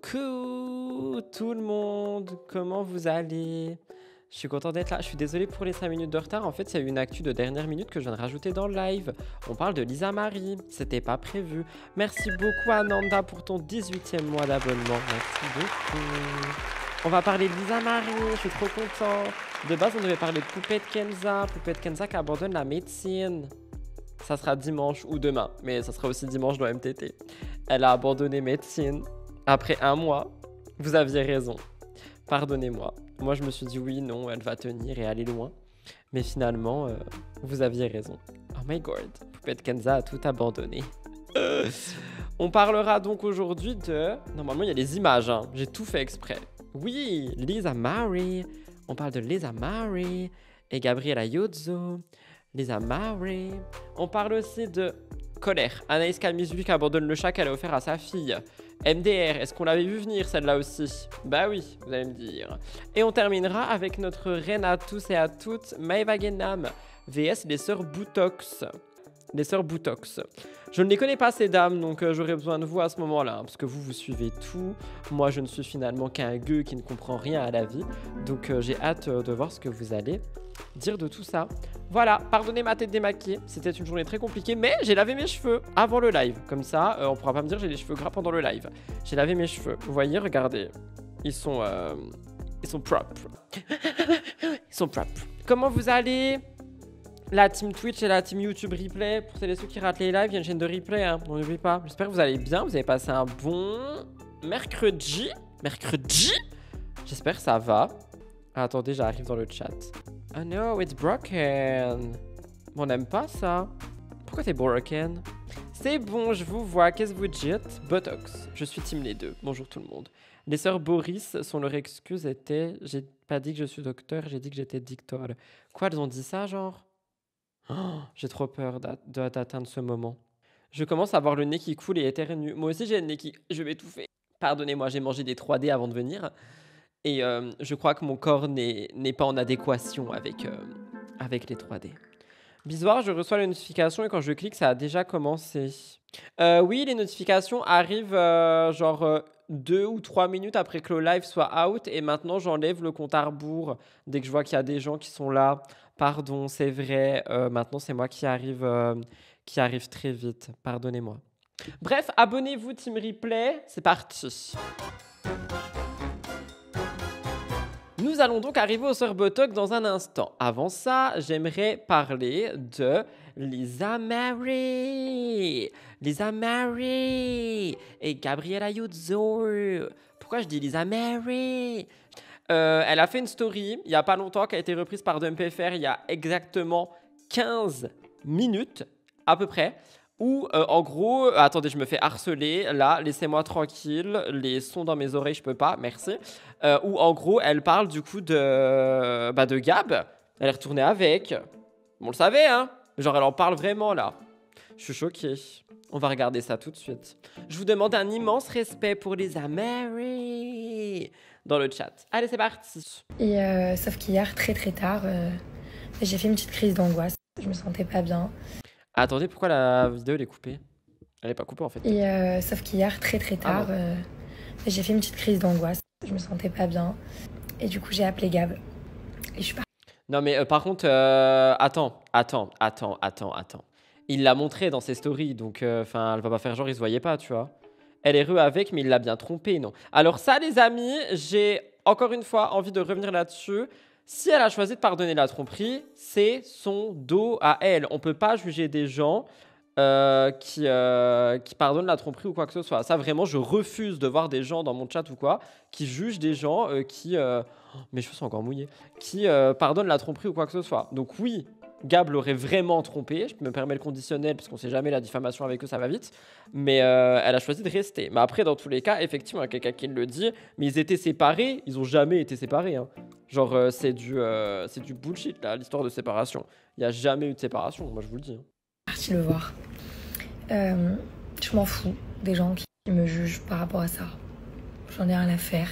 Coucou tout le monde, comment vous allez? Je suis content d'être là, je suis désolé pour les 5 minutes de retard, en fait il y a eu une actu de dernière minute que je viens de rajouter dans le live. On parle de Lisa Marie, c'était pas prévu. Merci beaucoup Ananda pour ton 18e mois d'abonnement, merci beaucoup. On va parler de Lisa Marie, je suis trop content. De base on devait parler de Poupette Kenza qui abandonne la médecine. Ça sera dimanche ou demain, mais ça sera aussi dimanche dans MTT. Elle a abandonné médecine après 1 mois. Vous aviez raison. Pardonnez-moi. Moi, je me suis dit oui, non, elle va tenir et aller loin. Mais finalement, vous aviez raison. Oh my god, Poupette Kenza a tout abandonné. On parlera donc aujourd'hui de... Normalement, il y a des images, hein. J'ai tout fait exprès. Oui, Lisa Marie. On parle de Lisa Marie et Gabriela Iozzo. Lisa Marie. On parle aussi de colère. Anaïs Calmis-Luc abandonne le chat qu'elle a offert à sa fille. MDR, est-ce qu'on l'avait vu venir celle-là aussi? Bah oui, vous allez me dire. Et on terminera avec notre reine à tous et à toutes, Maëva Guénam, vs les sœurs Boutox. Les sœurs Boutox. Je ne les connais pas ces dames, donc j'aurai besoin de vous à ce moment-là, hein, parce que vous suivez tout. Moi, je ne suis finalement qu'un gueux qui ne comprend rien à la vie. Donc j'ai hâte de voir ce que vous allez dire de tout ça. Voilà, pardonnez ma tête démaquillée, c'était une journée très compliquée, mais j'ai lavé mes cheveux avant le live. Comme ça, on pourra pas me dire j'ai les cheveux gras pendant le live. J'ai lavé mes cheveux. Vous voyez, regardez. Ils sont propres. Ils sont propres. Comment vous allez? La team Twitch et la team YouTube replay, pour celles et ceux qui ratent les lives, il y a une chaîne de replay, hein, on n'oublie pas. J'espère que vous allez bien, vous avez passé un bon mercredi. J'espère que ça va. Ah, attendez, j'arrive dans le chat. Oh no, it's broken. On n'aime pas ça. Pourquoi t'es broken? C'est bon, je vous vois. Qu'est-ce que vous dites? Botox. Je suis team les deux. Bonjour tout le monde. Les sœurs Boris, son leur excuse était... J'ai pas dit que je suis docteur, j'ai dit que j'étais dictore. Quoi, elles ont dit ça, genre? Oh, j'ai trop peur d'atteindre ce moment. Je commence à avoir le nez qui coule et éternue. Moi aussi, j'ai le nez qui... Je vais étouffer. Pardonnez-moi, j'ai mangé des 3D avant de venir. Et je crois que mon corps n'est pas en adéquation avec les 3D. Bizarre, je reçois les notifications et quand je clique, ça a déjà commencé. Oui, les notifications arrivent genre 2 ou 3 minutes après que le live soit out. Et maintenant, j'enlève le compte à rebours dès que je vois qu'il y a des gens qui sont là. Pardon, c'est vrai. Maintenant, c'est moi qui arrive très vite. Pardonnez-moi. Bref, abonnez-vous, Team Replay. C'est parti. Nous allons donc arriver aux sœurs Botox dans un instant. Avant ça, j'aimerais parler de Lisa Marie. Lisa Marie et Gabriela Iozzo. Pourquoi je dis Lisa Marie? Elle a fait une story il n'y a pas longtemps qui a été reprise par DumpFR il y a exactement 15 minutes à peu près. Où en gros, attendez, je me fais harceler, là, laissez-moi tranquille, les sons dans mes oreilles, je peux pas, merci. Où en gros, elle parle du coup de Gab, elle est retournée avec, on le savait, hein, genre elle en parle vraiment là. Je suis choquée, on va regarder ça tout de suite. Je vous demande un immense respect pour Lisa Marie dans le chat. Allez, c'est parti. Et sauf qu'hier, très tard, j'ai fait une petite crise d'angoisse, je me sentais pas bien. Attendez, pourquoi la vidéo elle est coupée? Elle est pas coupée en fait. Et sauf qu'hier, très tard, j'ai fait une petite crise d'angoisse. Je me sentais pas bien. Et du coup, j'ai appelé Gab. Et je suis partie. Non mais par contre, attends. Il l'a montré dans ses stories, donc elle va pas faire genre il se voyait pas, tu vois. Elle est avec, mais il l'a bien trompé, non? Alors ça, les amis, j'ai encore une fois envie de revenir là-dessus. Si elle a choisi de pardonner la tromperie, c'est son dos à elle. On peut pas juger des gens qui pardonnent la tromperie ou quoi que ce soit. Ça, vraiment, je refuse de voir des gens dans mon chat ou quoi qui jugent des gens qui... mes cheveux sont encore mouillés. Qui pardonnent la tromperie ou quoi que ce soit. Donc oui, Gab l'aurait vraiment trompé. Je me permets le conditionnel parce qu'on sait jamais, la diffamation avec eux, ça va vite. Mais elle a choisi de rester. Mais après, dans tous les cas, effectivement, il y a quelqu'un qui le dit. Mais ils étaient séparés. Ils ont jamais été séparés. Hein. Genre, c'est du bullshit, là, l'histoire de séparation. Il n'y a jamais eu de séparation, moi je vous le dis. Partie le voir. Je m'en fous des gens qui me jugent par rapport à ça. J'en ai rien à faire.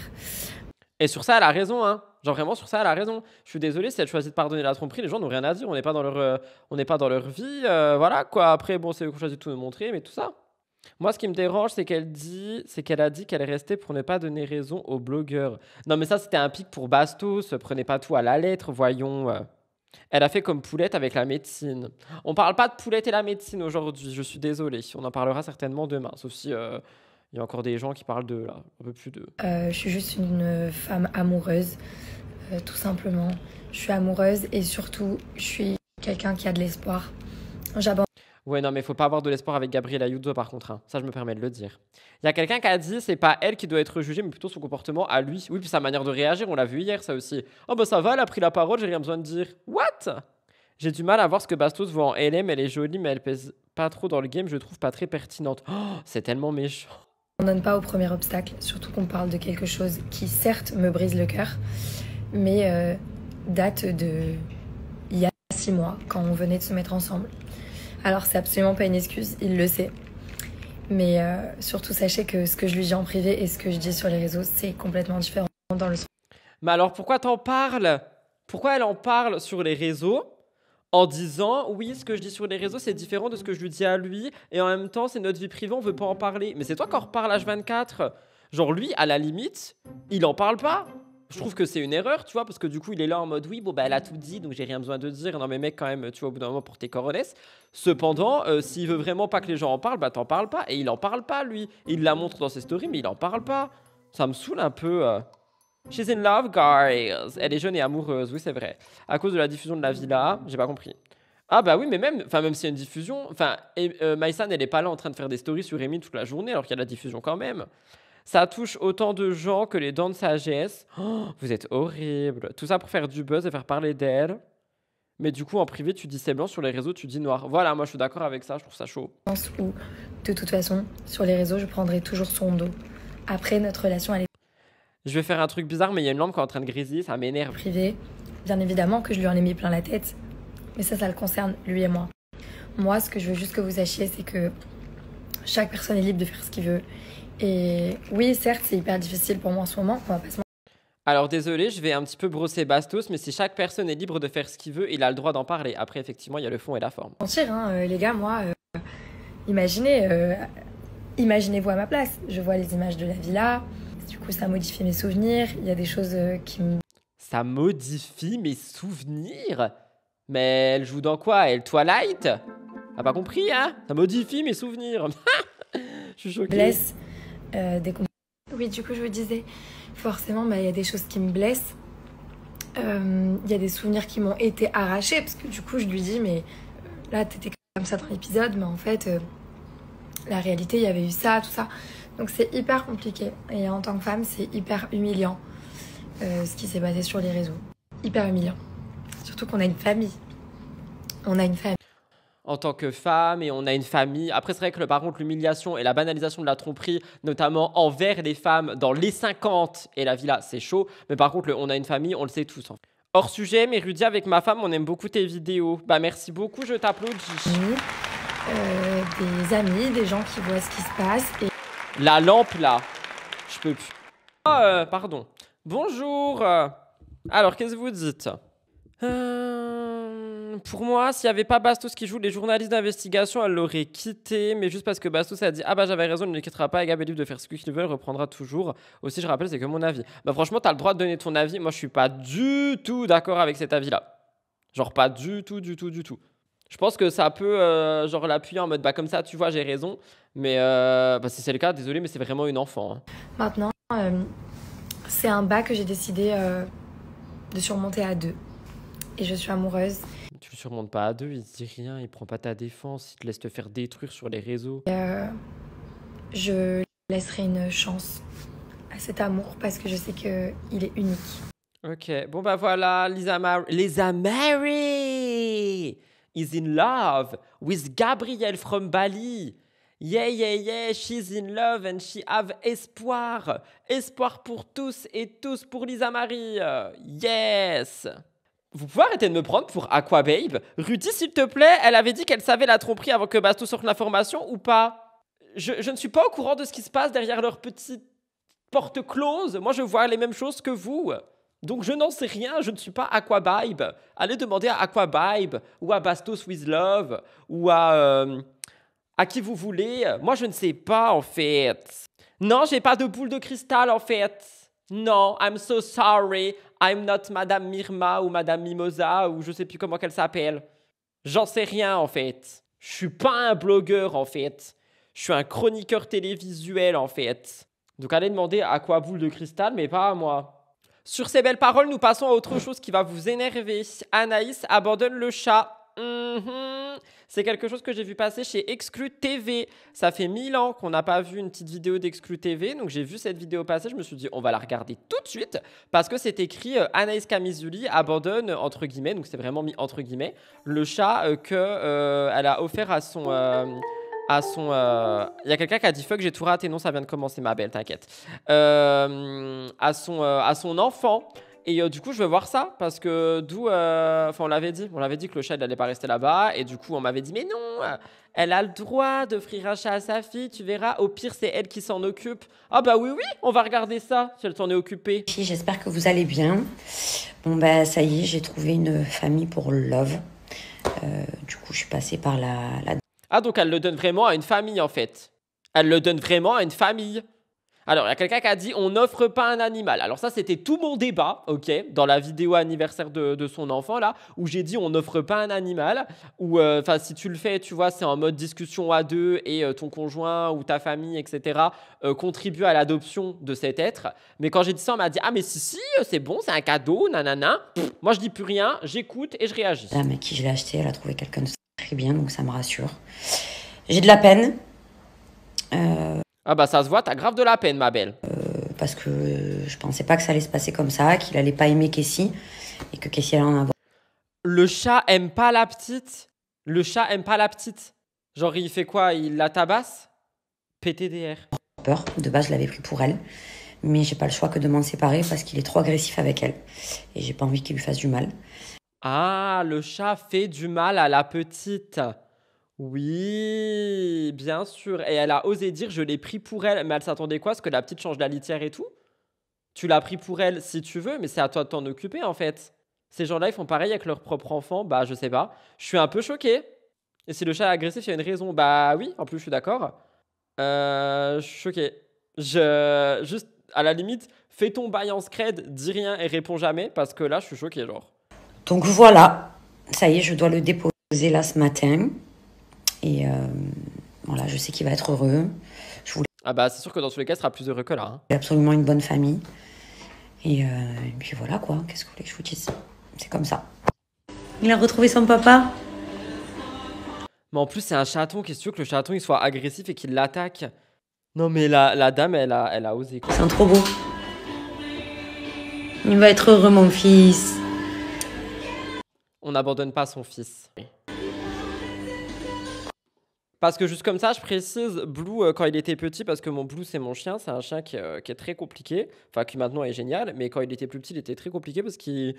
Et sur ça, elle a raison, hein. Genre vraiment, sur ça, elle a raison. Je suis désolé, si elle choisit de pardonner la tromperie, les gens n'ont rien à dire. On n'est pas dans leur vie. Voilà, quoi. Après, bon, c'est eux qui ont choisi de tout nous montrer, mais tout ça. Moi, ce qui me dérange, c'est qu'elle a dit qu'elle est restée pour ne pas donner raison aux blogueurs. Non, mais ça, c'était un pic pour Bastos. Prenez pas tout à la lettre, voyons. Elle a fait comme Poulette avec la médecine. On parle pas de Poulette et la médecine aujourd'hui, je suis désolée. On en parlera certainement demain, sauf si il y a encore des gens qui parlent d'eux, là. Un peu plus d'eux. Je suis juste une femme amoureuse, tout simplement. Je suis amoureuse et surtout, je suis quelqu'un qui a de l'espoir. J'abandonne Ouais, non, mais faut pas avoir de l'espoir avec Gabriela Yudo, par contre, hein. Ça, je me permets de le dire. Il y a quelqu'un qui a dit, c'est pas elle qui doit être jugée, mais plutôt son comportement à lui. Oui, puis sa manière de réagir, on l'a vu hier, ça aussi. Oh, bah ça va, elle a pris la parole, j'ai rien besoin de dire. What? J'ai du mal à voir ce que Bastos voit en LM, elle est jolie, mais elle pèse pas trop dans le game, je trouve pas très pertinente. Oh, c'est tellement méchant. pas au premier obstacle, surtout qu'on parle de quelque chose qui, certes, me brise le cœur, mais date de il y a 6 mois, quand on venait de se mettre ensemble. Alors, c'est absolument pas une excuse, il le sait. Mais surtout, sachez que ce que je lui dis en privé et ce que je dis sur les réseaux, c'est complètement différent dans le sens. Mais alors pourquoi t'en parles? Pourquoi elle en parle sur les réseaux en disant oui, ce que je dis sur les réseaux c'est différent de ce que je lui dis à lui et en même temps c'est notre vie privée, on veut pas en parler. Mais c'est toi qui en reparle H24. Genre lui, à la limite, il en parle pas. Je trouve que c'est une erreur, tu vois, parce que du coup il est là en mode oui, bon bah elle a tout dit donc j'ai rien besoin de dire. Non mais mec, quand même, tu vois, au bout d'un moment pour tes coronesses. Cependant, s'il veut vraiment pas que les gens en parlent, bah t'en parles pas. Et il en parle pas lui. Il la montre dans ses stories, mais il en parle pas. Ça me saoule un peu. She's in love, guys. Elle est jeune et amoureuse, oui, c'est vrai. À cause de la diffusion de la villa, j'ai pas compris. Ah bah oui, mais même s'il y a une diffusion, Maïsan, elle est pas là en train de faire des stories sur Rémi toute la journée, alors qu'il y a de la diffusion quand même. Ça touche autant de gens que les dents de sagesse. Oh, vous êtes horrible. Tout ça pour faire du buzz et faire parler d'elle. Mais du coup, en privé, tu dis c'est blanc, sur les réseaux, tu dis noir. Voilà, moi je suis d'accord avec ça, je trouve ça chaud. Où, de toute façon, sur les réseaux, je prendrai toujours son dos. Après, notre relation, elle est Je vais faire un truc bizarre, mais il y a une lampe qui est en train de grésiller, ça m'énerve. privée. Bien évidemment que je lui en ai mis plein la tête. Mais ça le concerne, lui et moi. Moi, ce que je veux juste que vous sachiez, c'est que chaque personne est libre de faire ce qu'il veut. Et oui, certes, c'est hyper difficile pour moi en ce moment, on va pas se Alors désolé, je vais un petit peu brosser Bastos, mais si chaque personne est libre de faire ce qu'il veut, il a le droit d'en parler. Après, effectivement, il y a le fond et la forme. mentir, hein, les gars, moi, imaginez-vous à ma place. Je vois les images de la villa, du coup, ça modifie mes souvenirs. Il y a des choses qui me... Ça modifie mes souvenirs? Mais elle joue dans quoi? Elle Twilight? T'as pas compris, hein? Ça modifie mes souvenirs. Je suis choquée. blessent. Oui, du coup, je vous disais, forcément, il y a des choses qui me blessent. Il y a des souvenirs qui m'ont été arrachés, parce que du coup, je lui dis, mais là, t'étais comme ça dans l'épisode, mais en fait, la réalité, il y avait eu ça, tout ça. Donc, c'est hyper compliqué. Et en tant que femme, c'est hyper humiliant, ce qui s'est passé sur les réseaux. Hyper humiliant. Surtout qu'on a une famille. On a une famille. En tant que femme et on a une famille. Après, c'est vrai que par contre, l'humiliation et la banalisation de la tromperie, notamment envers les femmes dans les 50 et la villa, c'est chaud. Mais par contre, on a une famille, on le sait tous. Hors sujet, mais Rudy, avec ma femme, on aime beaucoup tes vidéos. Bah merci beaucoup, je t'applaudis. Des amis, des gens qui voient ce qui se passe. Et... La lampe, là. Je peux plus. Pardon. Bonjour. Alors, qu'est-ce que vous dites? Pour moi, s'il n'y avait pas Bastos qui joue les journalistes d'investigation, elle l'aurait quitté. Mais juste parce que Bastos a dit ah bah j'avais raison, il ne quittera pas et Gab est libre de faire ce qu'il veut, elle reprendra toujours. Aussi, je rappelle, c'est que mon avis. Bah franchement, t'as le droit de donner ton avis. Moi, je suis pas du tout d'accord avec cet avis-là. Genre pas du tout, du tout, du tout. Je pense que ça peut genre l'appuyer en mode bah comme ça, tu vois, j'ai raison. Mais si c'est le cas, désolé, mais c'est vraiment une enfant. Hein. Maintenant, c'est un bas que j'ai décidé de surmonter à 2. Et je suis amoureuse. Tu le surmontes pas à 2, il se dit rien, il prend pas ta défense, il te laisse te faire détruire sur les réseaux. Je laisserai une chance à cet amour parce que je sais qu'il est unique. Ok, bon bah voilà, Lisa Mary is in love with Gabriel from Bali. Yeah, yeah, yeah, she's in love and she have espoir. Espoir pour tous et tous pour Lisa Marie. Yes. Vous pouvez arrêter de me prendre pour Aquababe? Rudy, s'il te plaît, elle avait dit qu'elle savait la tromperie avant que Bastos sorte l'information ou pas? Je ne suis pas au courant de ce qui se passe derrière leur petite porte close. Moi, je vois les mêmes choses que vous. Donc, je n'en sais rien. Je ne suis pas Aquababe. Allez demander à Aquababe ou à Bastos with Love ou à À qui vous voulez? Moi, je ne sais pas, en fait. Non, j'ai pas de boule de cristal, en fait. Non, I'm so sorry. I'm not Madame Mirma ou Madame Mimosa ou je sais plus comment qu'elle s'appelle. J'en sais rien, en fait. Je suis pas un blogueur, en fait. Je suis un chroniqueur télévisuel, en fait. Donc, allez demander à quoi boule de cristal, mais pas à moi. Sur ces belles paroles, nous passons à autre chose qui va vous énerver. Anaïs abandonne le chat. C'est quelque chose que j'ai vu passer chez Exclu TV. Ça fait 1000 ans qu'on n'a pas vu une petite vidéo d'Exclu TV. Donc j'ai vu cette vidéo passer. Je me suis dit, on va la regarder tout de suite. Parce que c'est écrit Anaïs Camizuli abandonne, entre guillemets. Donc c'est vraiment mis entre guillemets. Le chat qu'elle a offert à son... Il y a quelqu'un qui a dit fuck, j'ai tout raté. Non, ça vient de commencer, ma belle, t'inquiète. À son enfant. Et du coup, je veux voir ça parce que on l'avait dit que le chat, il n'allait pas rester là-bas. Et du coup, on m'avait dit, mais non, elle a le droit d'offrir un chat à sa fille. Tu verras, au pire, c'est elle qui s'en occupe. Ah bah oui, on va regarder ça si elle s'en est occupée. J'espère que vous allez bien. Bon bah ça y est, j'ai trouvé une famille pour Love. Du coup, je suis passée par la... Ah, donc elle le donne vraiment à une famille, en fait. Elle le donne vraiment à une famille. Alors, il y a quelqu'un qui a dit on n'offre pas un animal. Alors ça, c'était tout mon débat, ok, dans la vidéo anniversaire de son enfant, là, où j'ai dit on n'offre pas un animal. Ou, si tu le fais, tu vois, c'est en mode discussion à deux et ton conjoint ou ta famille, etc., contribue à l'adoption de cet être. Mais quand j'ai dit ça, on m'a dit ah, mais si, c'est bon, c'est un cadeau, nanana. Moi, je dis plus rien, j'écoute et je réagis. La dame à qui je l'ai acheté, elle a trouvé quelqu'un de très bien, donc ça me rassure. J'ai de la peine. Ah bah ça se voit, t'as grave de la peine, ma belle. Parce que je pensais pas que ça allait se passer comme ça, qu'il allait pas aimer Kessie et que Kessie allait en avoir. Le chat aime pas la petite. Le chat aime pas la petite. Genre, il fait quoi? Il la tabasse? PTDR. Peur. De base, je l'avais pris pour elle. Mais j'ai pas le choix que de m'en séparer parce qu'il est trop agressif avec elle. Et j'ai pas envie qu'il lui fasse du mal. Ah, le chat fait du mal à la petite. Oui, bien sûr. Et elle a osé dire je l'ai pris pour elle. Mais elle s'attendait quoi? Parce que la petite change la litière et tout? Tu l'as pris pour elle si tu veux, mais c'est à toi de t'en occuper en fait. Ces gens-là, ils font pareil avec leur propre enfant. Bah, je sais pas. Je suis un peu choqué. Et si le chat est agressif, il y a une raison. Bah oui, en plus, je suis d'accord. Je suis choqué. Juste, à la limite, fais ton bail en scred, dis rien et réponds jamais. Parce que là, je suis choqué, genre. Donc voilà. Ça y est, je dois le déposer là ce matin. Et voilà, je sais qu'il va être heureux. Ah bah, c'est sûr que dans tous les cas, il sera plus heureux que là. Hein. Il a absolument une bonne famille. Et puis voilà quoi, qu'est-ce que vous voulez que je vous dise? C'est comme ça. Il a retrouvé son papa. Mais en plus, c'est un chaton. Qu'est-ce que tu veux que le chaton il soit agressif et qu'il l'attaque? Non, mais la dame, elle a osé. C'est un trop beau. Il va être heureux, mon fils. On n'abandonne pas son fils. Parce que juste comme ça, je précise, Blue, quand il était petit, parce que mon Blue, c'est mon chien, c'est un chien qui est très compliqué, enfin qui maintenant est génial, mais quand il était plus petit, il était très compliqué parce que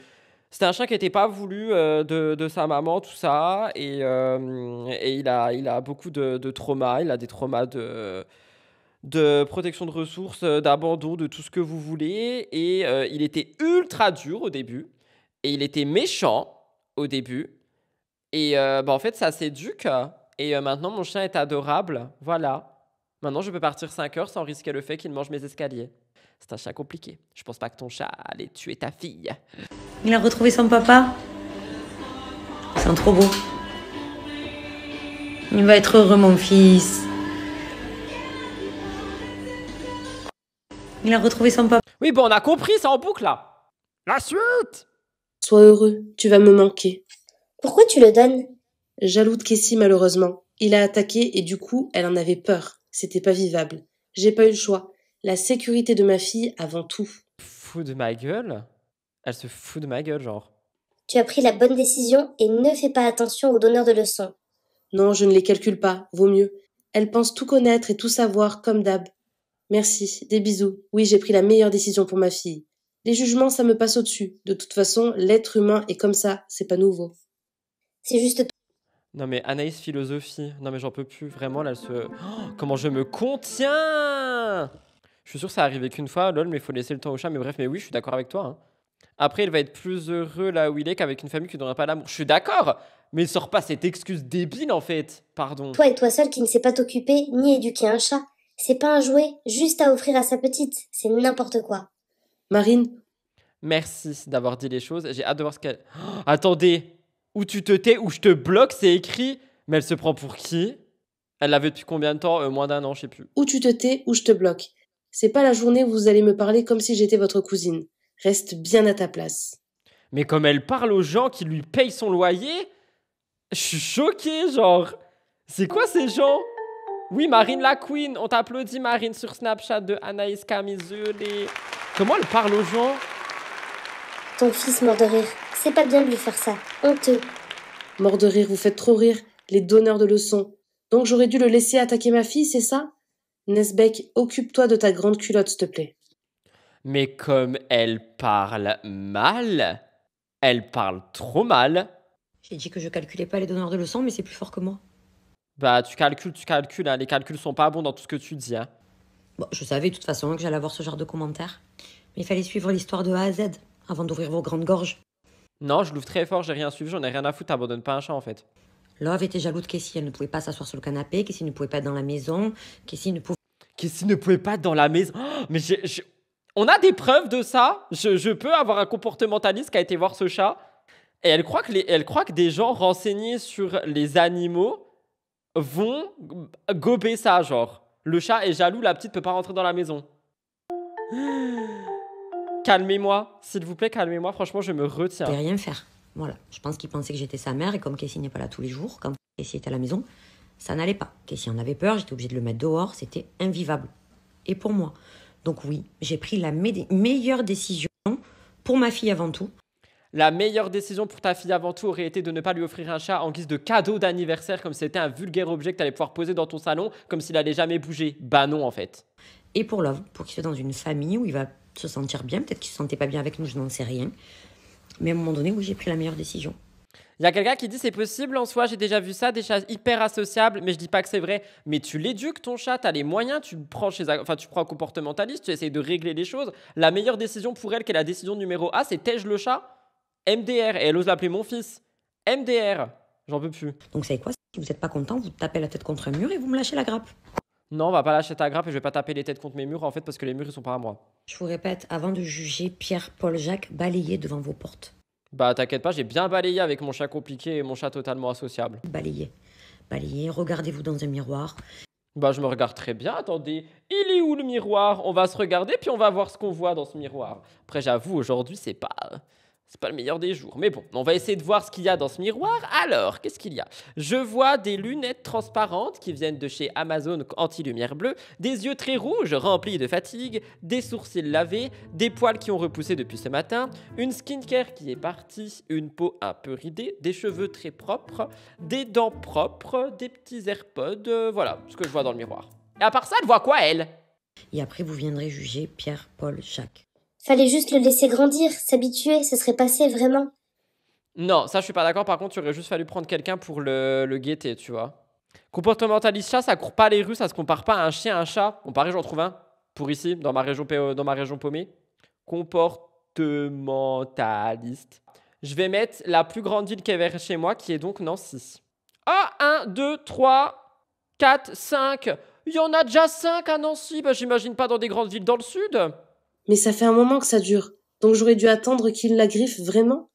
c'était un chien qui n'était pas voulu de sa maman, tout ça, et il a beaucoup de traumas, il a des traumas de protection de ressources, d'abandon, de tout ce que vous voulez, et il était ultra dur au début, et il était méchant au début, et en fait, ça s'éduque. Et maintenant, mon chien est adorable. Voilà. Maintenant, je peux partir 5 heures sans risquer le fait qu'il mange mes escaliers. C'est un chat compliqué. Je pense pas que ton chat allait tuer ta fille. Il a retrouvé son papa. C'est un trop beau. Il va être heureux, mon fils. Il a retrouvé son papa. Oui, bon, on a compris, c'est en boucle, là. La suite! Sois heureux, tu vas me manquer. Pourquoi tu le donnes? Jaloux de Kessie, malheureusement. Il a attaqué et du coup, elle en avait peur. C'était pas vivable. J'ai pas eu le choix. La sécurité de ma fille avant tout. Fout de ma gueule? Elle se fout de ma gueule, genre. Tu as pris la bonne décision et ne fais pas attention aux donneurs de leçons. Non, je ne les calcule pas. Vaut mieux. Elle pense tout connaître et tout savoir, comme d'hab. Merci. Des bisous. Oui, j'ai pris la meilleure décision pour ma fille. Les jugements, ça me passe au-dessus. De toute façon, l'être humain est comme ça. C'est pas nouveau. C'est juste... Non mais Anaïs philosophie. Non mais j'en peux plus. Vraiment, là, elle se... Oh, comment je me contiens! Je suis sûr que ça arrivait qu'une fois, lol, mais il faut laisser le temps au chat. Mais bref, mais oui, je suis d'accord avec toi. Hein. Après, il va être plus heureux là où il est qu'avec une famille qui ne donnera pas l'amour. Je suis d'accord. Mais sors pas cette excuse débile en fait. Pardon. Toi et toi seul qui ne sais pas t'occuper ni éduquer un chat. C'est pas un jouet juste à offrir à sa petite. C'est n'importe quoi. Marine, Merci d'avoir dit les choses. J'ai hâte de voir ce qu'elle... Oh, attendez. Ou tu te tais ou je te bloque, c'est écrit. Mais elle se prend pour qui? Elle l'avait depuis combien de temps? Moins d'un an, je sais plus. ou tu te tais ou je te bloque. C'est pas la journée où vous allez me parler comme si j'étais votre cousine. Reste bien à ta place. Mais comme elle parle aux gens qui lui payent son loyer, je suis choquée, genre. C'est quoi ces gens? Oui, Marine la Queen. On t'applaudit, Marine, sur Snapchat de Anaïs Camisole. Comment elle parle aux gens? Ton fils mort de rire. C'est pas bien de lui faire ça. Honteux. Mort de rire, vous faites trop rire, les donneurs de leçons. Donc j'aurais dû le laisser attaquer ma fille, c'est ça? Nesbeck, occupe-toi de ta grande culotte, s'il te plaît. Mais comme elle parle mal, elle parle trop mal. J'ai dit que je calculais pas les donneurs de leçons, mais c'est plus fort que moi. Bah, tu calcules, hein. Les calculs sont pas bons dans tout ce que tu dis, hein. Bon, je savais de toute façon que j'allais avoir ce genre de commentaires. Mais il fallait suivre l'histoire de A à Z avant d'ouvrir vos grandes gorges. Non, je l'ouvre très fort, j'ai rien suivi, j'en ai rien à foutre, t'abandonnes pas un chat en fait. Love était jaloux de Cassie, elle ne pouvait pas s'asseoir sur le canapé, Cassie ne pouvait pas être dans la maison, Cassie ne pouvait... Cassie ne pouvait pas être dans la maison. Oh, mais on a des preuves de ça. Je peux avoir un comportementaliste qui a été voir ce chat. Et elle croit que des gens renseignés sur les animaux vont gober ça, genre. Le chat est jaloux, la petite peut pas rentrer dans la maison. Calmez-moi, s'il vous plaît, calmez-moi. Franchement, je me retiens. rien faire. Voilà, je pense qu'il pensait que j'étais sa mère et comme Cassie n'est pas là tous les jours, quand Cassie était à la maison, ça n'allait pas. Cassie en avait peur, j'étais obligée de le mettre dehors, c'était invivable. Et pour moi. Donc oui, j'ai pris la meilleure décision pour ma fille avant tout. La meilleure décision pour ta fille avant tout aurait été de ne pas lui offrir un chat en guise de cadeau d'anniversaire comme si c'était un vulgaire objet que tu allais pouvoir poser dans ton salon comme s'il allait jamais bouger. Bah non en fait. Et pour Love, pour qu'il soit dans une famille où il va se sentir bien, peut-être qu'il se sentait pas bien avec nous, je n'en sais rien. Mais à un moment donné, oui, j'ai pris la meilleure décision. Il y a quelqu'un qui dit c'est possible en soi, j'ai déjà vu ça, des chats hyper associables, mais je dis pas que c'est vrai. Mais tu l'éduques ton chat, t'as les moyens, tu prends un comportementaliste, tu essayes de régler les choses. La meilleure décision pour elle, qui est la décision numéro A, c'est tège le chat, MDR, et elle ose l'appeler mon fils. MDR, j'en peux plus. Donc, vous savez quoi? Si vous n'êtes pas content, vous tapez la tête contre un mur et vous me lâchez la grappe. Non, on va pas lâcher ta grappe et je vais pas taper les têtes contre mes murs en fait parce que les murs ils sont pas à moi. Je vous répète, avant de juger Pierre, Paul, Jacques, balayez devant vos portes. Bah t'inquiète pas, j'ai bien balayé avec mon chat compliqué et mon chat totalement associable. Balayez. Balayez, regardez-vous dans un miroir. Bah je me regarde très bien, attendez. Il est où le miroir? On va se regarder puis on va voir ce qu'on voit dans ce miroir. Après j'avoue, aujourd'hui c'est pas le meilleur des jours. Mais bon, on va essayer de voir ce qu'il y a dans ce miroir. Alors, qu'est-ce qu'il y a? Je vois des lunettes transparentes qui viennent de chez Amazon anti-lumière bleue, des yeux très rouges remplis de fatigue, des sourcils lavés, des poils qui ont repoussé depuis ce matin, une skincare qui est partie, une peau un peu ridée, des cheveux très propres, des dents propres, des petits AirPods, voilà ce que je vois dans le miroir. Et à part ça, elle voit quoi elle? Et après, vous viendrez juger Pierre, Paul, Jacques. Fallait juste le laisser grandir, s'habituer, ce serait passé vraiment. Non, ça je suis pas d'accord. Par contre, il aurait juste fallu prendre quelqu'un pour le guetter, tu vois. Comportementaliste chat, ça court pas les rues, ça se compare pas à un chien, à un chat. Bon, pareil, j'en trouve un pour ici, dans ma région paumée. Comportementaliste. Je vais mettre la plus grande ville qui est vers chez moi, qui est donc Nancy. Ah, 1, 2, 3, 4, 5. Il y en a déjà 5 à Nancy. Bah, j'imagine pas dans des grandes villes dans le sud. Mais ça fait un moment que ça dure, donc j'aurais dû attendre qu'il la griffe vraiment.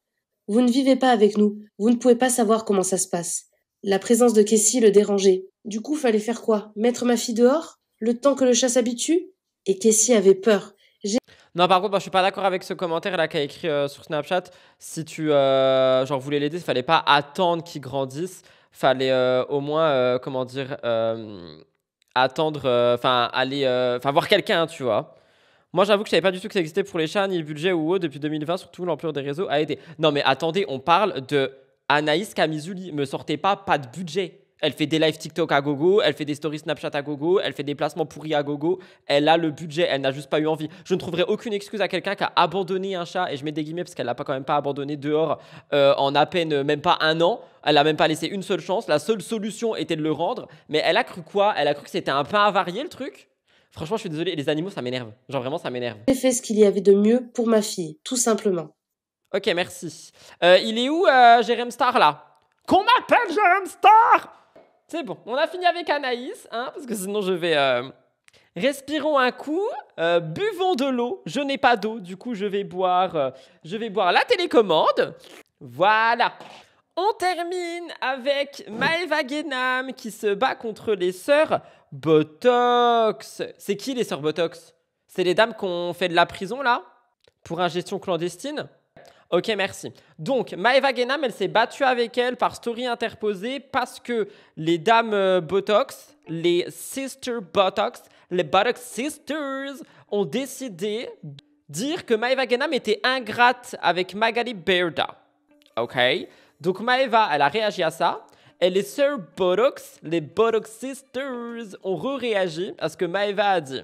Vous ne vivez pas avec nous, vous ne pouvez pas savoir comment ça se passe. La présence de Cassie le dérangeait. Du coup, fallait faire quoi? Mettre ma fille dehors? Le temps que le chat s'habitue? Et Cassie avait peur. Non, par contre, moi, je suis pas d'accord avec ce commentaire là qu'a écrit sur Snapchat. Si tu voulais l'aider, il fallait pas attendre qu'il grandisse. Fallait au moins, attendre, voir quelqu'un, tu vois. Moi, j'avoue que je savais pas du tout que ça existait pour les chats, ni le budget ou autre. Depuis 2020, surtout l'ampleur des réseaux a aidé. Non, mais attendez, on parle de Anaïs Camisuli. Me sortez pas de budget. Elle fait des lives TikTok à gogo, elle fait des stories Snapchat à gogo, elle fait des placements pourris à gogo. Elle a le budget, elle n'a juste pas eu envie. Je ne trouverai aucune excuse à quelqu'un qui a abandonné un chat, et je mets des guillemets parce qu'elle l'a quand même pas abandonné dehors en à peine même pas un an. Elle n'a même pas laissé une seule chance. La seule solution était de le rendre. Mais elle a cru quoi? Elle a cru que c'était un pain avarié le truc? Franchement, je suis désolé, les animaux, ça m'énerve. Genre vraiment, ça m'énerve. J'ai fait ce qu'il y avait de mieux pour ma fille, tout simplement. Ok, merci. Il est où Jérém Star là? Qu'on m'appelle Jérém Star. C'est bon, on a fini avec Anaïs, hein, parce que sinon je vais... Respirons un coup, buvons de l'eau. Je n'ai pas d'eau, du coup je vais boire la télécommande. Voilà. On termine avec Maëva Guénam qui se bat contre les sœurs Botox. C'est qui les sœurs Botox? C'est les dames qu'on fait de la prison là? Pour ingestion clandestine? Ok, merci. Donc, Maëva Guénam, elle s'est battue avec elle par story interposée parce que les dames Botox, les Sister Botox, les Botox Sisters, ont décidé de dire que Maëva Guénam était ingrate avec Magali Berda. Ok? Donc, Maëva, elle a réagi à ça. Et les sœurs Botox, les Botox Sisters, ont réagi à ce que Maëva a dit.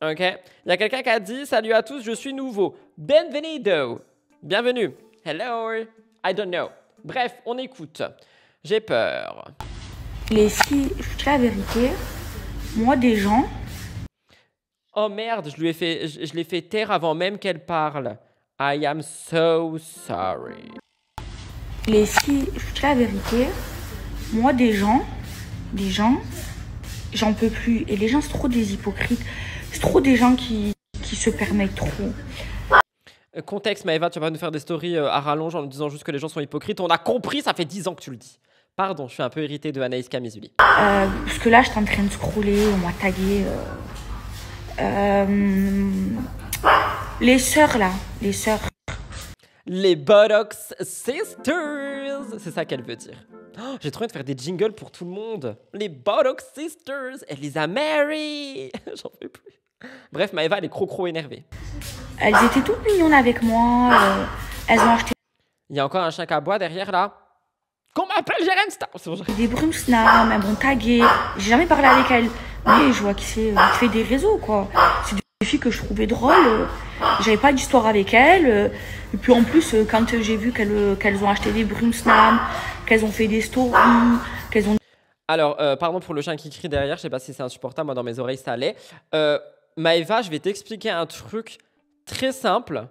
Ok? Il y a quelqu'un qui a dit « Salut à tous, je suis nouveau. Bienvenido. » Bienvenue. Hello. I don't know. Bref, on écoute. J'ai peur. Les filles, je vous dis la vérité, moi des gens... Oh merde, je l'ai fait taire avant même qu'elle parle. I am so sorry. Les filles, je vous dis la vérité, moi des gens, j'en peux plus. Et les gens, c'est trop des hypocrites. C'est trop des gens qui se permettent trop. Contexte, Maëva, tu vas pas nous faire des stories à rallonge en nous disant juste que les gens sont hypocrites. On a compris, ça fait 10 ans que tu le dis. Pardon, je suis un peu irritée de Anaïs Kamizuli. Parce que là, je suis en train de scroller, on m'a tagué. Les sœurs, là, les sœurs. Les Botox Sisters, c'est ça qu'elle veut dire. Oh, j'ai trop envie de faire des jingles pour tout le monde. Les Botox Sisters, elle les a marry. J'en peux plus. Bref, Maëva, elle est trop énervée. Elles étaient toutes mignonnes avec moi. Elles ont acheté... Il y a encore un chien à bois derrière, là. Qu'on m'appelle Jérém Star. Des brumes Snap, elles m'ont tagué. J'ai jamais parlé avec elles. Mais je vois qui fait des réseaux, quoi. C'est des filles que je trouvais drôles. J'avais pas d'histoire avec elles. Et puis en plus, quand j'ai vu qu'elles ont acheté des brumes Snap, qu'elles ont fait des stories, qu'elles ont... Alors, pardon pour le chien qui crie derrière. Je sais pas si c'est insupportable. Moi, dans mes oreilles, ça allait. Maëva, je vais t'expliquer un truc très simple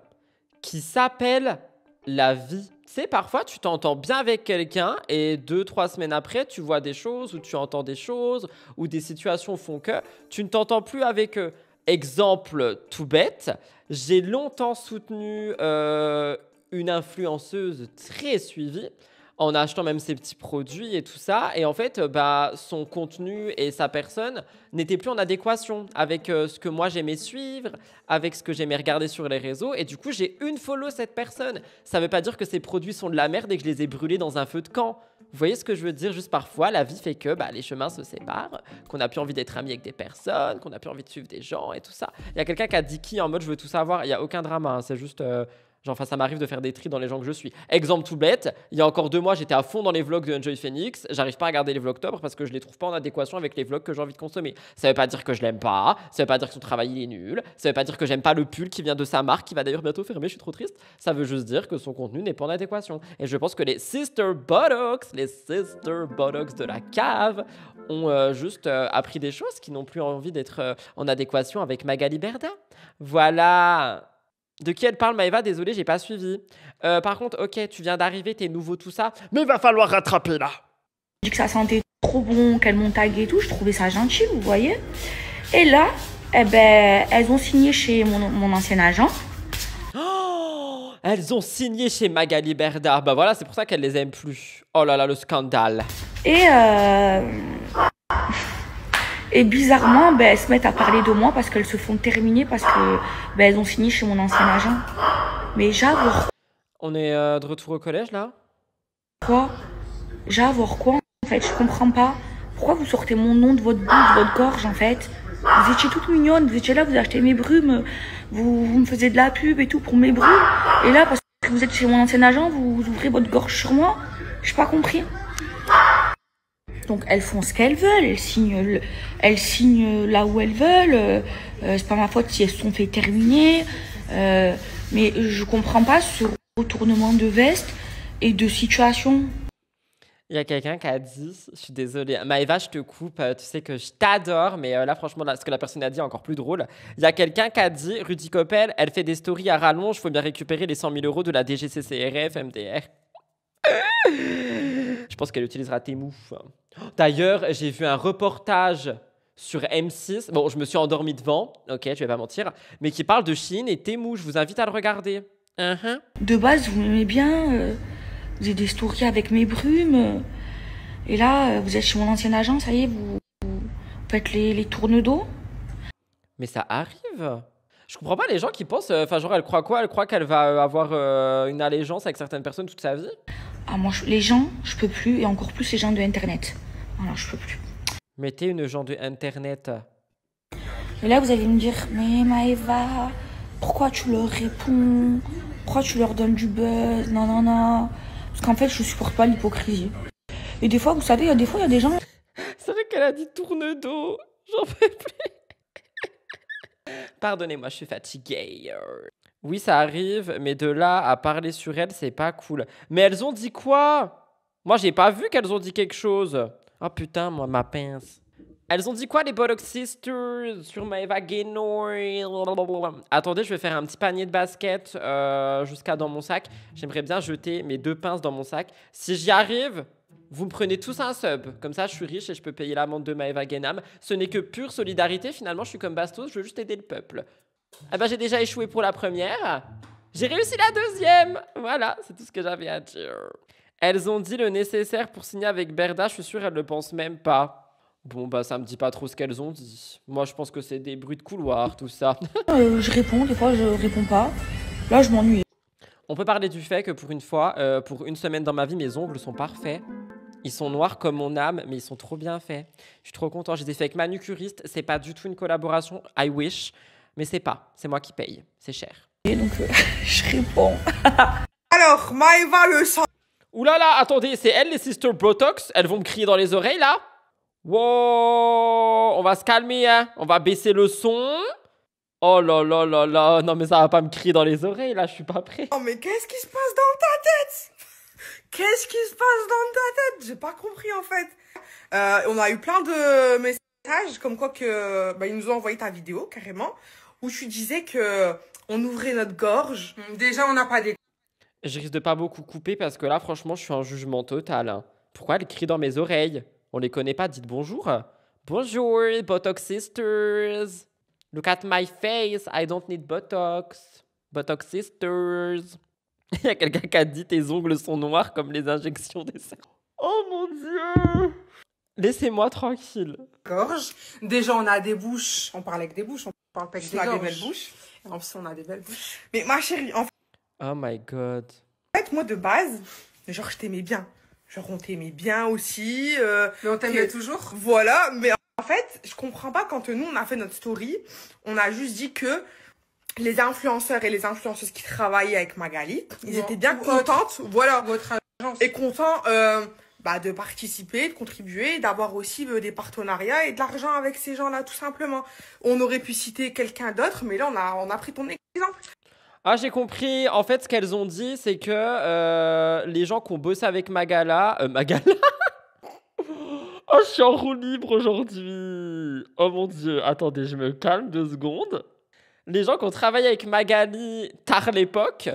qui s'appelle la vie. Tu sais, parfois, tu t'entends bien avec quelqu'un et 2-3 semaines après, tu vois des choses ou tu entends des choses ou des situations font que tu ne t'entends plus avec eux. Exemple tout bête, j'ai longtemps soutenu une influenceuse très suivie en achetant même ses petits produits et tout ça. Et en fait, son contenu et sa personne n'étaient plus en adéquation avec ce que moi j'aimais suivre, avec ce que j'aimais regarder sur les réseaux. Et du coup, j'ai unfollow cette personne. Ça ne veut pas dire que ses produits sont de la merde et que je les ai brûlés dans un feu de camp. Vous voyez ce que je veux dire? Juste parfois, la vie fait que les chemins se séparent, qu'on n'a plus envie d'être ami avec des personnes, qu'on n'a plus envie de suivre des gens et tout ça. Il y a quelqu'un qui a dit qui en mode je veux tout savoir. Il n'y a aucun drama, hein, c'est juste... ça m'arrive de faire des tris dans les gens que je suis. Exemple tout bête, il y a encore 2 mois, j'étais à fond dans les vlogs de Enjoy Phoenix. J'arrive pas à regarder les vlogtober parce que je les trouve pas en adéquation avec les vlogs que j'ai envie de consommer. Ça veut pas dire que je l'aime pas, ça veut pas dire que son travail il est nul, ça veut pas dire que j'aime pas le pull qui vient de sa marque, qui va d'ailleurs bientôt fermer, je suis trop triste. Ça veut juste dire que son contenu n'est pas en adéquation. Et je pense que les Sister Botox de la cave ont juste appris des choses qui n'ont plus envie d'être en adéquation avec Magali Berda. Voilà. De qui elle parle, Maëva? Désolé, j'ai pas suivi. Par contre, ok, tu viens d'arriver, t'es nouveau, tout ça, mais il va falloir rattraper là. J'ai dit que ça sentait trop bon, qu'elles m'ont tagué et tout, je trouvais ça gentil, vous voyez. Et là, elles ont signé chez mon ancien agent. Oh, elles ont signé chez Magali Berda. Bah voilà, c'est pour ça qu'elles les aiment plus. Oh là là, le scandale. Et bizarrement, elles se mettent à parler de moi parce qu'elles se font terminer parce que elles ont signé chez mon ancien agent. Mais j'avoue. On est de retour au collège là? Quoi? J'avoue quoi? En fait, je comprends pas. Pourquoi vous sortez mon nom de votre bouche, de votre gorge en fait? Vous étiez toute mignonne, vous étiez là, vous achetez mes brumes, vous me faisiez de la pub et tout pour mes brumes. Et là, parce que vous êtes chez mon ancien agent, vous ouvrez votre gorge sur moi? J'ai pas compris. Donc elles font ce qu'elles veulent, elles signent là où elles veulent. C'est pas ma faute si elles se sont fait terminer. Mais je comprends pas ce retournement de veste et de situation. Il y a quelqu'un qui a dit, je suis désolée, Maëva, je te coupe, tu sais que je t'adore, mais là, franchement, ce que la personne a dit est encore plus drôle. Il y a quelqu'un qui a dit, Rudy Coppel, elle fait des stories à rallonge, il faut bien récupérer les 100 000 € de la DGCCRF, MDR. Je pense qu'elle utilisera Temu. D'ailleurs, j'ai vu un reportage sur M6. Bon, je me suis endormi devant, ok, je vais pas mentir, mais qui parle de Chine et Temu. Je vous invite à le regarder. De base, vous m'aimez bien, vous avez des stories avec mes brumes. Et là, vous êtes chez mon ancien agent, ça y est, vous faites les tournes d'eau. Mais ça arrive. Je comprends pas les gens qui pensent, enfin genre elle croit quoi? Elle croit qu'elle va avoir une allégeance avec certaines personnes toute sa vie? Ah moi, les gens, je peux plus, et encore plus les gens de Internet. Voilà, je peux plus. Mettez une gens de Internet. Et là, vous allez me dire, mais Maëva, pourquoi tu leur réponds? Pourquoi tu leur donnes du buzz? Non, non, non. Parce qu'en fait, je supporte pas l'hypocrisie. Et des fois, vous savez, il y a des gens... C'est vrai qu'elle a dit tourne d'eau. J'en peux plus. Pardonnez-moi, je suis fatiguée. Oui, ça arrive, mais de là à parler sur elle, c'est pas cool. Mais elles ont dit quoi? Moi, j'ai pas vu qu'elles ont dit quelque chose. Oh putain, moi, ma pince. Elles ont dit quoi, les Botox Sisters, sur Maëva Gaynor? Attendez, je vais faire un petit panier de basket jusqu'à dans mon sac. J'aimerais bien jeter mes 2 pinces dans mon sac. Si j'y arrive, vous me prenez tous un sub. Comme ça, je suis riche et je peux payer l'amende de Maëva Gaynor. Ce n'est que pure solidarité. Finalement, je suis comme Bastos, je veux juste aider le peuple. Eh ben, j'ai déjà échoué pour la première. J'ai réussi la deuxième. Voilà, c'est tout ce que j'avais à dire. Elles ont dit le nécessaire pour signer avec Berda. Je suis sûre elles ne le pensent même pas. Bon, bah, ça me dit pas trop ce qu'elles ont dit. Moi, je pense que c'est des bruits de couloir, tout ça. Je réponds, des fois, je réponds pas. Là, je m'ennuie. On peut parler du fait que pour une fois, pour une semaine dans ma vie, mes ongles sont parfaits. Ils sont noirs comme mon âme, mais ils sont trop bien faits. Je suis trop content. Je les ai fait avec manucuriste. C'est pas du tout une collaboration. I wish. Mais c'est pas. C'est moi qui paye. C'est cher. Et donc, je réponds. Alors, Maëva le sang. Ouh là là, attendez, c'est elles les Sister Botox? Elles vont me crier dans les oreilles là? Wow, on va se calmer, hein. On va baisser le son. Oh là là là là. Non mais ça va pas me crier dans les oreilles là, je suis pas prêt. Oh mais qu'est-ce qui se passe dans ta tête? Qu'est-ce qui se passe dans ta tête? J'ai pas compris en fait. On a eu plein de messages comme quoi que ils nous ont envoyé ta vidéo carrément où tu disais que on ouvrait notre gorge. Déjà on n'a pas des... Je risque de pas beaucoup couper parce que là franchement je suis en jugement total, hein. Pourquoi elles crient dans mes oreilles? On les connaît pas, dites bonjour. Bonjour Botox Sisters. Look at my face, I don't need Botox. Botox Sisters. Il y a quelqu'un qui a dit tes ongles sont noirs comme les injections des cerveaux. Oh mon dieu. Laissez-moi tranquille. Gorge. Déjà on a des bouches, on parle avec des bouches, on parle pas avec des gorges. On a des belles bouches. En plus on a des belles bouches. Mais ma chérie, en Oh my god. fait moi de base, genre je t'aimais bien. Genre on t'aimait bien aussi. Mais on t'aimait toujours. Voilà, mais en fait je comprends pas quand nous on a fait notre story, on a juste dit que les influenceurs et les influenceuses qui travaillaient avec Magali, ils étaient bien contentes, voilà, votre agence, et contents de participer, de contribuer, d'avoir aussi des partenariats et de l'argent avec ces gens-là, tout simplement. On aurait pu citer quelqu'un d'autre, mais là on a pris ton exemple. Ah, j'ai compris. En fait, ce qu'elles ont dit, c'est que les gens qui ont bossé avec Magala... Magala. Oh, je suis en roue libre aujourd'hui. Oh mon dieu. Attendez, je me calme 2 secondes. Les gens qui ont travaillé avec Magali tard l'époque,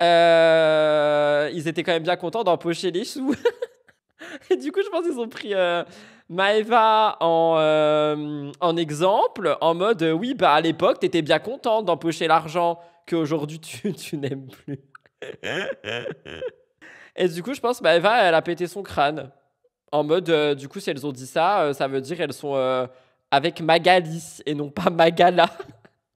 ils étaient quand même bien contents d'empocher les sous. Et du coup, je pense qu'ils ont pris Maëva en exemple, en mode oui, bah à l'époque, t'étais bien content d'empocher l'argent qu'aujourd'hui tu n'aimes plus. Et du coup, je pense Maëva, elle a pété son crâne. En mode, du coup, si elles ont dit ça, ça veut dire qu'elles sont avec Magali et non pas Magala.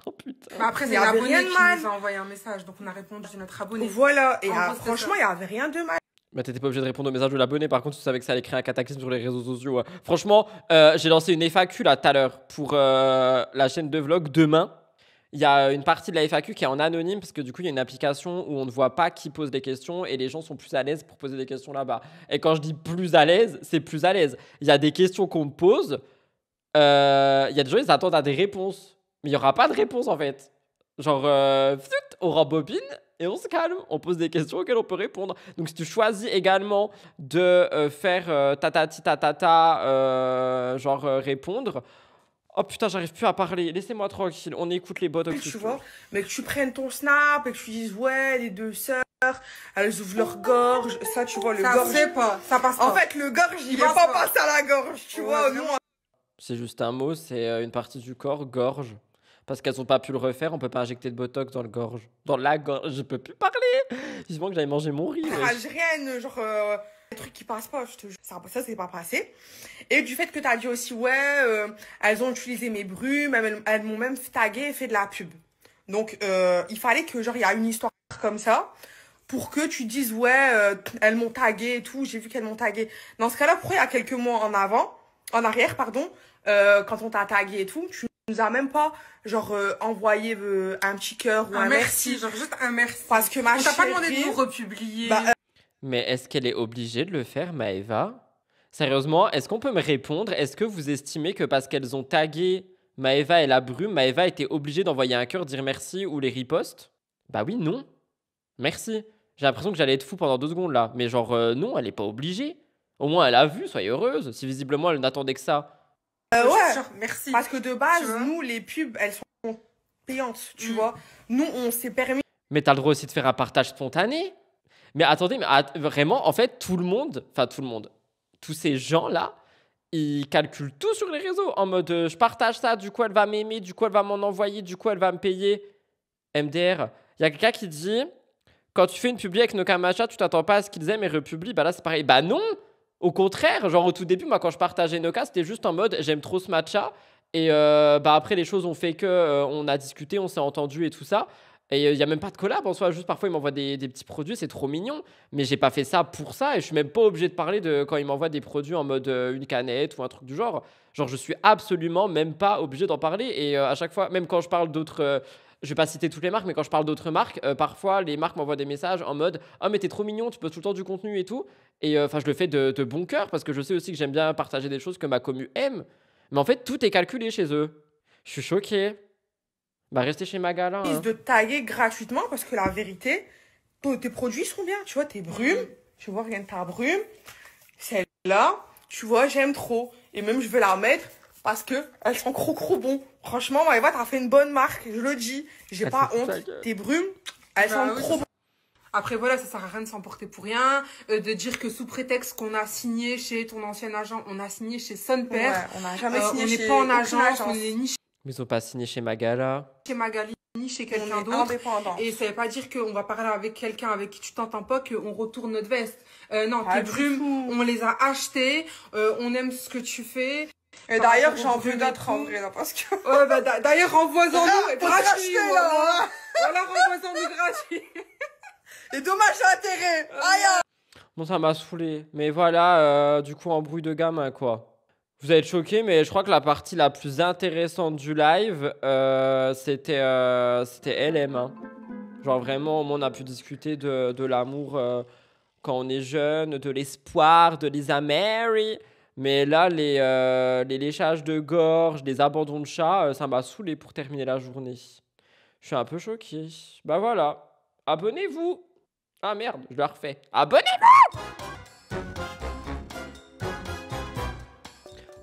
Oh putain. Bah après, c'est un abonné qui nous a envoyé un message, donc on a répondu, c'est notre abonné. Voilà, et franchement, il n'y avait rien de mal. Mais t'étais pas obligé de répondre au message de l'abonné. Par contre, tu savais que ça allait créer un cataclysme sur les réseaux sociaux. Ouais. Franchement, j'ai lancé une FAQ là tout à l'heure pour la chaîne de vlog demain. Il y a une partie de la FAQ qui est en anonyme parce que du coup, il y a une application où on ne voit pas qui pose des questions et les gens sont plus à l'aise pour poser des questions là-bas. Et quand je dis plus à l'aise, c'est plus à l'aise. Il y a des questions qu'on me pose. Il y a des gens, ils attendent à des réponses. Mais il n'y aura pas de réponse en fait. Genre, on rembobine et on se calme. On pose des questions auxquelles on peut répondre. Donc, si tu choisis également de faire répondre. Oh putain, j'arrive plus à parler. Laissez-moi tranquille. On écoute les Botox. Tu vois, mais que tu prennes ton snap et que tu dises ouais, les deux sœurs, elles ouvrent leur gorge. Ça, tu vois, le ça gorge. Ça pas, ça passe pas. En fait, le gorge, il va pas passer à la gorge, tu vois. Nous, c'est juste un mot, c'est une partie du corps, gorge. Parce qu'elles ont pas pu le refaire, on peut pas injecter de botox dans le gorge. Dans la gorge, je peux plus parler. Vivement que j'allais manger mon riz. Algérienne, genre, des trucs qui passent pas, je te jure. Ça, c'est pas passé. Et du fait que t'as dit aussi, ouais, elles ont utilisé mes brumes, elles m'ont même tagué et fait de la pub. Donc, il fallait que, genre, il y a une histoire comme ça pour que tu dises, ouais, elles m'ont tagué et tout, j'ai vu qu'elles m'ont tagué. Dans ce cas-là, pourquoi il y a quelques mois en arrière, quand on t'a tagué et tout, tu nous as même pas, genre, envoyé un petit cœur ou un merci. Genre, juste un merci. Parce que on t'a pas demandé de nous republier. Mais est-ce qu'elle est obligée de le faire, Maëva? Sérieusement, est-ce qu'on peut me répondre? Est-ce que vous estimez que parce qu'elles ont tagué Maëva et la brume, Maëva était obligée d'envoyer un cœur, dire merci ou les ripostes? Bah oui, non. Merci. J'ai l'impression que j'allais être fou pendant 2 secondes là. Mais genre, non, elle est pas obligée. Au moins, elle a vu, soyez heureuse. Si visiblement, elle n'attendait que ça. Ouais, genre, merci. Parce que de base, nous, les pubs, elles sont payantes, tu vois. Nous, on s'est permis. Mais t'as le droit aussi de faire un partage spontané. Mais attendez, vraiment, en fait, tout le monde, tous ces gens-là, ils calculent tout sur les réseaux. En mode, je partage ça, du coup, elle va m'aimer, du coup, elle va m'en envoyer, du coup, elle va me payer. MDR. Il y a quelqu'un qui dit, quand tu fais une publi avec Noka Matcha, tu t'attends pas à ce qu'ils aiment et republient. Bah là, c'est pareil. Bah non! Au contraire, genre au tout début, moi, quand je partageais Noka, c'était juste en mode, j'aime trop ce matcha. Et bah après, les choses ont fait que on a discuté, on s'est entendu et tout ça. Et il n'y a même pas de collab en soi, juste parfois ils m'envoient des petits produits, c'est trop mignon. Mais j'ai pas fait ça pour ça et je suis même pas obligé de parler de quand ils m'envoient des produits en mode une canette ou un truc du genre. Genre je suis absolument même pas obligé d'en parler. Et à chaque fois, même quand je parle d'autres... je vais pas citer toutes les marques, mais quand je parle d'autres marques, parfois les marques m'envoient des messages en mode « Oh mais t'es trop mignon, tu poses tout le temps du contenu et tout ». Et enfin je le fais de bon cœur parce que je sais aussi que j'aime bien partager des choses que ma commu aime. Mais en fait tout est calculé chez eux. Je suis choquée. Bah restez chez Magala. Hein. De tailler gratuitement parce que la vérité, tes produits sont bien. Tu vois, tes brumes, tu vois, rien de ta brume. Celle-là, tu vois, j'aime trop. Et même je vais la mettre parce que elles sont crocro bon. Franchement, Maëva, t'as fait une bonne marque, je le dis. J'ai pas honte. Tes brumes, elles sont trop bonnes. Après, voilà, ça sert à rien de s'emporter pour rien. De dire que sous prétexte qu'on a signé chez ton ancien agent, on a signé chez Son Père. Ouais, on n'a jamais signé chez... On n'est pas en agence, on est ni Mais ils ont pas signé chez Magala. Chez Magali, ni chez quelqu'un d'autre. Et ça veut pas dire qu'on va parler avec quelqu'un avec qui tu t'entends pas, qu'on retourne notre veste. Non, tes brumes, on les a achetées, on aime ce que tu fais. Et d'ailleurs, j'en veux d'autres en vrai, là, parce que... Ouais, bah, d'ailleurs, renvoie-en-nous gratuit, voilà. Voilà, renvoie-en-nous gratuit. Et dommages à intérêt. Aïe. Bon, ça m'a saoulé. Mais voilà, du coup, embrouille de gamin, quoi. Vous allez être choqués, mais je crois que la partie la plus intéressante du live, c'était LM. Hein. Genre vraiment, on a pu discuter de l'amour quand on est jeune, de l'espoir, de Lisa Mary. Mais là, les léchages de gorge, les abandons de chat, ça m'a saoulé pour terminer la journée. Je suis un peu choqué. Bah voilà, abonnez-vous. Ah merde, je la refais. Abonnez-vous!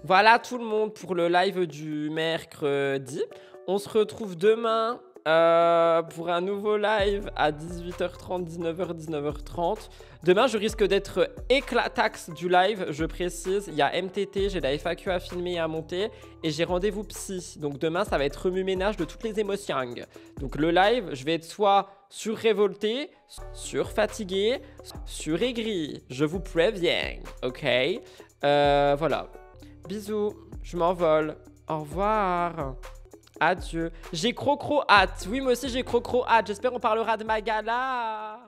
Voilà tout le monde pour le live du mercredi. On se retrouve demain pour un nouveau live à 18h30, 19h, 19h30. Demain, je risque d'être éclataxe du live, je précise. Il y a MTT, j'ai la FAQ à filmer et à monter. Et j'ai rendez-vous psy. Donc demain, ça va être remue-ménage de toutes les émotions. Donc le live, je vais être soit surrévolté, surfatigué, suraigri. Je vous préviens, ok? Voilà. Bisous, je m'envole. Au revoir. Adieu. J'ai crocro hâte. Oui, moi aussi j'ai crocro hâte. J'espère qu'on parlera de Magala.